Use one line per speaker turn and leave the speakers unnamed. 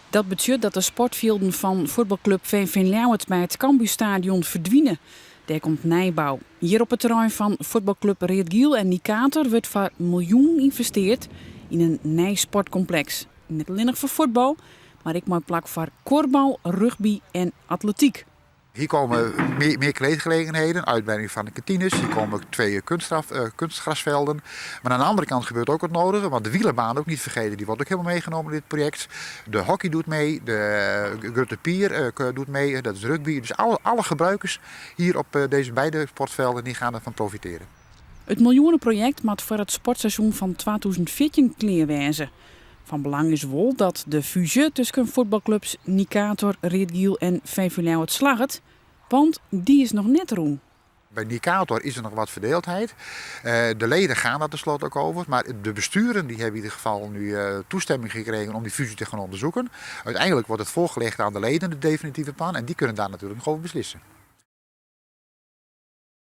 Dat betekent dat de sportvelden van voetbalclub VV Leeuwarden bij het Cambuurstadion verdwijnen. Daar komt nijbouw. Hier op het terrein van voetbalclub Reetgiel en Nicator wordt voor miljoenen geïnvesteerd in een nieuw sportcomplex. Niet alleen voor voetbal, maar ook mooi plak voor korfbal, rugby en atletiek.
Hier komen meer kleedgelegenheden, uitbreiding van de kantines. Hier komen 2 kunstgrasvelden. Maar aan de andere kant gebeurt ook het nodige, want de wielerbaan ook niet vergeten. Die wordt ook helemaal meegenomen in dit project. De hockey doet mee, de Grutte Pier doet mee, dat is rugby. Dus alle gebruikers hier op deze beide sportvelden die gaan ervan profiteren.
Het miljoenenproject moet voor het sportseizoen van 2014 klaarwezen. Van belang is wel dat de fusie tussen voetbalclubs Nicator, Reetgiel en VV Leeuwarden slaagt, want die is nog net roem.
Bij Nicator is er nog wat verdeeldheid. De leden gaan daar tenslotte ook over. Maar de besturen die hebben in ieder geval nu toestemming gekregen om die fusie te gaan onderzoeken. Uiteindelijk wordt het voorgelegd aan de leden, de definitieve plan. En die kunnen daar natuurlijk nog over beslissen.